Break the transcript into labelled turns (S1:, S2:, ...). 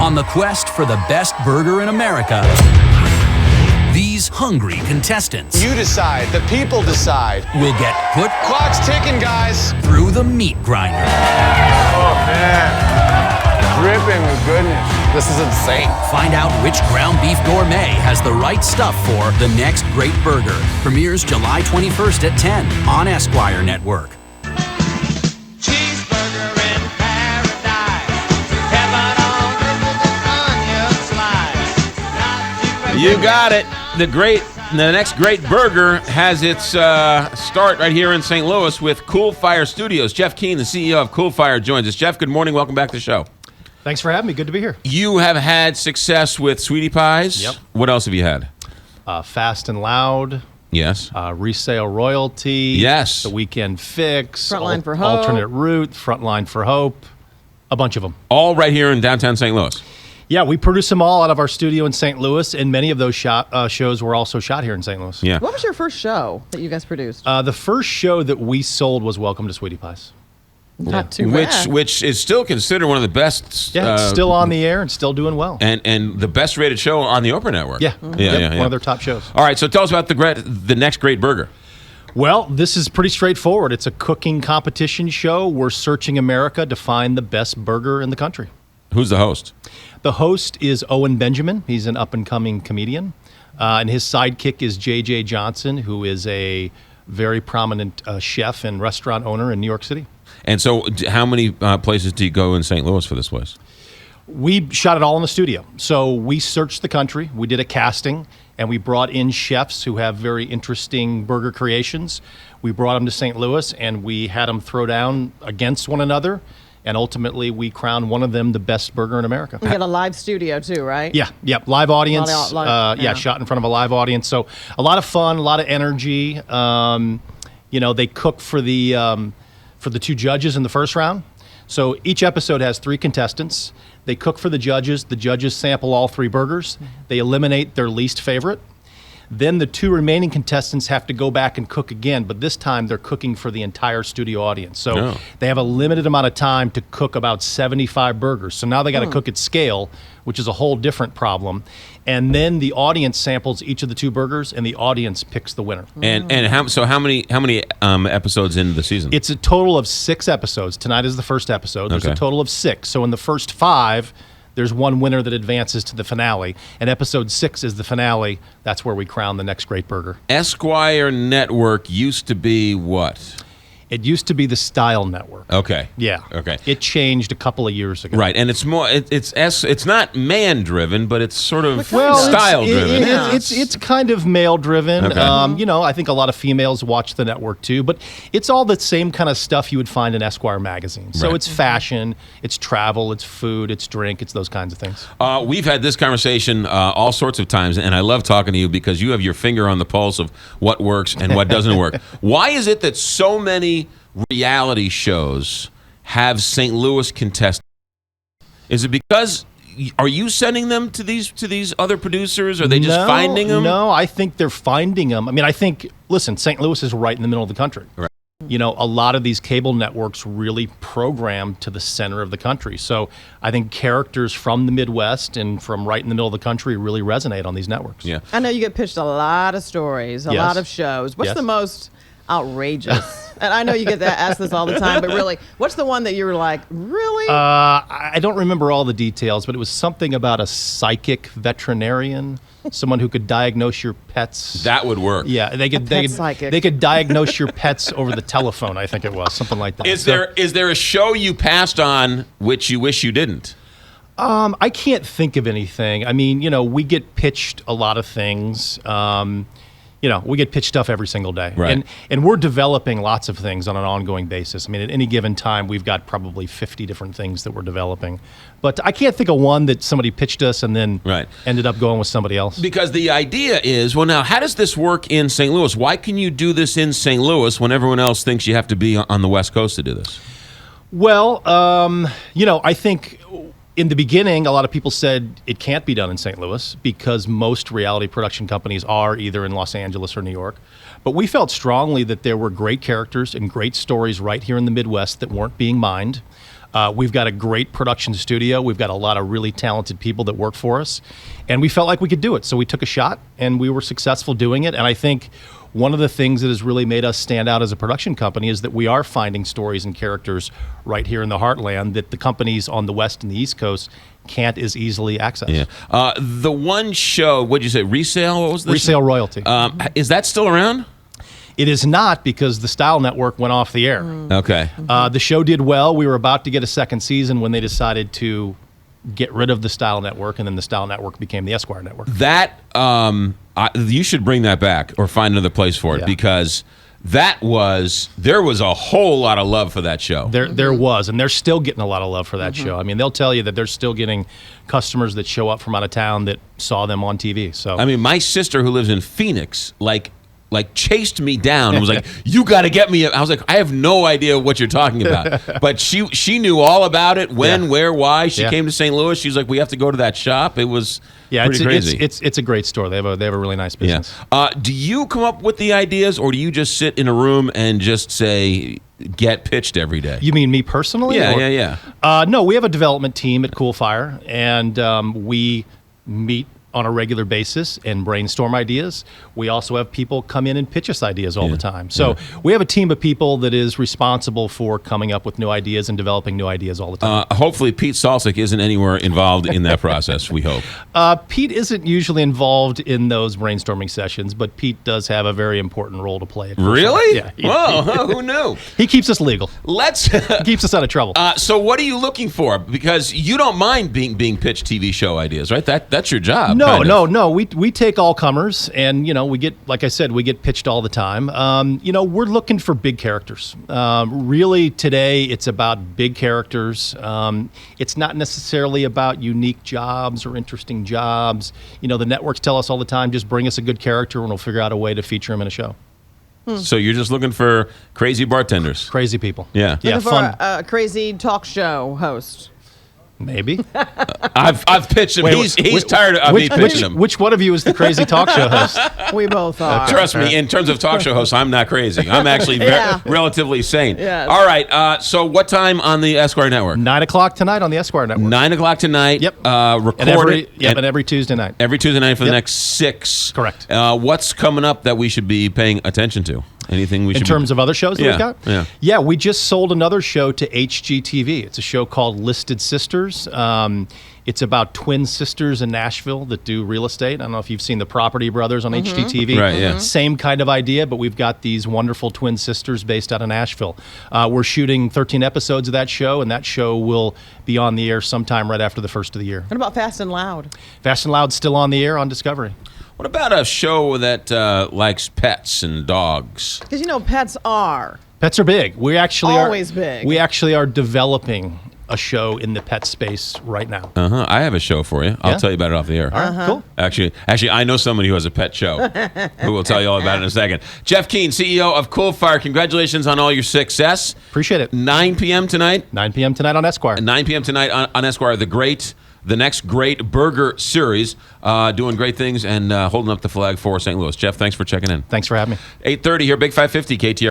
S1: On the quest for the best burger in America, these hungry contestants
S2: You decide. The people decide.
S1: will get put
S2: Clock's ticking, guys.
S1: through the meat grinder.
S2: Oh, man. Dripping with goodness. This is insane.
S1: Find out which ground beef gourmet has the right stuff for the next great burger. Premieres July 21st at 10 on Esquire Network.
S3: Cheeseburger in paradise. Heaven on earth with an onion slice.
S4: You got it. The next great burger has its start right here in St. Louis with Cool Fire Studios. Jeff Keane, the CEO of Cool Fire, joins us. Jeff, good morning. Welcome back to the show.
S5: Thanks for having me. Good to be here.
S4: You have had success with Sweetie Pies.
S5: Yep.
S4: What else have you had?
S5: Fast and Loud,
S4: Yes.
S5: Resale Royalty.
S4: Yes.
S5: The Weekend Fix.
S6: Frontline for Hope.
S5: Alternate Route. Frontline for Hope. A bunch of them.
S4: All right here in downtown St. Louis.
S5: Yeah, we produce them all out of our studio in St. Louis, and many of those shows were also shot here in St. Louis.
S4: Yeah.
S6: What was your first show that you guys produced?
S5: The first show that we sold was Welcome to Sweetie Pies.
S6: Not too bad.
S4: Which is still considered one of the best.
S5: Yeah, it's still on the air and still doing well.
S4: and the best rated show on the Oprah Network.
S5: Yeah.
S4: Yeah.
S5: One of their top shows.
S4: All right, so tell us about the next great burger.
S5: Well, this is pretty straightforward. It's a cooking competition show. We're searching America to find the best burger in the country.
S4: Who's the host?
S5: The host is Owen Benjamin. He's an up-and-coming comedian. And his sidekick is J.J. Johnson, who is a very prominent chef and restaurant owner in New York City.
S4: And so, how many places do you go in St. Louis for this place?
S5: We shot it all in the studio. So we searched the country, we did a casting, and we brought in chefs who have very interesting burger creations. We brought them to St. Louis, and we had them throw down against one another, and ultimately we crowned one of them the best burger in America.
S6: You got a live studio too, right?
S5: Yeah, live audience.
S6: Yeah.
S5: Shot in front of a live audience. So a lot of fun, a lot of energy. They cook for the two judges in the first round. So each episode has 3 contestants. They cook for the judges. The judges sample all 3 burgers. They eliminate their least favorite. Then the 2 remaining contestants have to go back and cook again, but this time they're cooking for the entire studio audience. So they have a limited amount of time to cook about 75 burgers. So now they got to cook at scale, which is a whole different problem. And then the audience samples each of the 2 burgers, and the audience picks the winner.
S4: And how many episodes into the season?
S5: It's a total of 6 episodes. Tonight is the first episode. There's
S4: Okay.
S5: a total of 6. So in the first 5, there's one winner that advances to the finale. And episode 6 is the finale. That's where we crown the next great burger.
S4: Esquire Network used to be what?
S5: It used to be the Style Network.
S4: Okay.
S5: Yeah.
S4: Okay.
S5: It changed a couple of years ago.
S4: Right, and it's more. It's not man driven, but it's sort of
S5: Well,
S4: style driven.
S5: It's kind of male driven.
S4: Okay.
S5: I think a lot of females watch the network too, but it's all the same kind of stuff you would find in Esquire magazine. So
S4: Right.
S5: it's fashion, it's travel, it's food, it's drink, it's those kinds of things.
S4: We've had this conversation all sorts of times, and I love talking to you because you have your finger on the pulse of what works and what doesn't work. Why is it that so many reality shows have St. Louis contestants? Is it because are you sending them to these other producers? Are they just finding them?
S5: No, I think they're finding them. I mean, listen, St. Louis is right in the middle of the country.
S4: Right.
S5: A lot of these cable networks really program to the center of the country. So I think characters from the Midwest and from right in the middle of the country really resonate on these networks.
S4: Yeah.
S6: I know you get pitched a lot of stories, a
S5: Yes.
S6: lot of shows. What's
S5: Yes.
S6: the most outrageous? And I know you get asked this all the time, but really, what's the one that you were like, really?
S5: I don't remember all the details, but it was something about a psychic veterinarian, someone who could diagnose your pets.
S4: That would work.
S5: Yeah, they could
S6: psychic.
S5: they could diagnose your pets over the telephone. I think it was something like that.
S4: Is there a show you passed on which you wish you didn't?
S5: I can't think of anything. I mean, we get pitched a lot of things. We get pitched stuff every single day.
S4: Right.
S5: And we're developing lots of things on an ongoing basis. I mean, at any given time, we've got probably 50 different things that we're developing. But I can't think of one that somebody pitched us and then
S4: Right.
S5: ended up going with somebody else.
S4: Because the idea is, well, now, how does this work in St. Louis? Why can you do this in St. Louis when everyone else thinks you have to be on the West Coast to do this?
S5: Well, I think in the beginning, a lot of people said it can't be done in St. Louis because most reality production companies are either in Los Angeles or New York. But we felt strongly that there were great characters and great stories right here in the Midwest that weren't being mined. We've got a great production studio. We've got a lot of really talented people that work for us. And we felt like we could do it. So we took a shot, and we were successful doing it. And I think one of the things that has really made us stand out as a production company is that we are finding stories and characters right here in the heartland that the companies on the West and the East Coast can't as easily access.
S4: Yeah. The one show, what'd you say, Resale? What was this?
S5: Resale Royalty.
S4: Is that still around?
S5: It is not, because the Style Network went off the air.
S4: Okay.
S5: The show did well. We were about to get a second season when they decided to get rid of the Style Network, and then the Style Network became the Esquire Network.
S4: That, you should bring that back or find another place for it,
S5: Yeah.
S4: because there was a whole lot of love for that show.
S5: There was, and they're still getting a lot of love for that show. I mean, they'll tell you that they're still getting customers that show up from out of town that saw them on TV. So
S4: I mean, my sister who lives in Phoenix, like chased me down and was like, "You got to get me." I was like, "I have no idea what you're talking about," but she knew all about it. When,
S5: Yeah.
S4: where, why. She
S5: Yeah.
S4: came to St. Louis. She's like, "We have to go to that shop." It was pretty crazy.
S5: It's a great store. They have a really nice
S4: Yeah.
S5: business.
S4: Do you come up with the ideas, or do you just sit in a room and just say, get pitched every day?
S5: You mean me personally?
S4: Yeah,
S5: or-
S4: yeah.
S5: No, we have a development team at Cool Fire, and we meet on a regular basis and brainstorm ideas. We also have people come in and pitch us ideas all the time. So we have a team of people that is responsible for coming up with new ideas and developing new ideas all the time.
S4: Hopefully, Pete Salsic isn't anywhere involved in that process. We hope.
S5: Pete isn't usually involved in those brainstorming sessions, but Pete does have a very important role to play. At Cool Fire.
S4: Really?
S5: Yeah.
S4: Whoa! Who knew?
S5: He keeps us legal.
S4: Let's.
S5: He keeps us out of trouble.
S4: So, what are you looking for? Because you don't mind being pitched TV show ideas, right? That's your job.
S5: No,
S4: kind of.
S5: no. We take all comers, and we get, like I said, we get pitched all the time. We're looking for big characters. Really, today it's about big characters. It's not necessarily about unique jobs or interesting jobs. The networks tell us all the time, just bring us a good character, and we'll figure out a way to feature him in a show.
S4: So you're just looking for crazy bartenders.
S5: Crazy people.
S4: Yeah.
S5: Yeah,
S6: Looking
S5: fun.
S6: for a crazy talk show host.
S5: Maybe.
S4: I've pitched him. He's tired of me pitching him.
S5: Which one of you is the crazy talk show host?
S6: We both are.
S4: Trust me, in terms of talk show hosts, I'm not crazy. I'm actually
S6: Yeah.
S4: relatively sane.
S6: Yes.
S4: All right. So what time on the Esquire Network?
S5: 9 o'clock tonight on the Esquire Network.
S4: 9 o'clock tonight.
S5: Yep.
S4: Recorded.
S5: And every Tuesday night.
S4: Every Tuesday night for the
S5: Yep.
S4: next 6.
S5: Correct.
S4: What's coming up that we should be paying attention to? Anything we should
S5: In terms of other shows that
S4: Yeah,
S5: we've got?
S4: yeah.
S5: Yeah, we just sold another show to HGTV. It's a show called Listed Sisters. It's about twin sisters in Nashville that do real estate. I don't know if you've seen The Property Brothers on HGTV.
S4: Right, yeah.
S5: Same kind of idea, but we've got these wonderful twin sisters based out of Nashville. We're shooting 13 episodes of that show, and that show will be on the air sometime right after the first of the year.
S6: What about Fast and Loud?
S5: Fast and Loud's still on the air on Discovery.
S4: What about a show that likes pets and dogs?
S6: Because pets are.
S5: Pets are big. We actually
S6: Always big.
S5: We actually are developing a show in the pet space right now.
S4: I have a show for you. I'll
S5: Yeah?
S4: tell you about it off the air.
S5: All right, cool.
S4: Actually, I know somebody who has a pet show who will tell you all about it in a second. Jeff Keane, CEO of Cool Fire. Congratulations on all your success.
S5: Appreciate it.
S4: 9 p.m. tonight.
S5: 9 p.m. tonight on Esquire.
S4: 9 p.m. tonight on Esquire. The next great burger series, doing great things and holding up the flag for St. Louis. Jeff, thanks for checking in.
S5: Thanks for having me.
S4: 8:30 here, Big 550 KTR.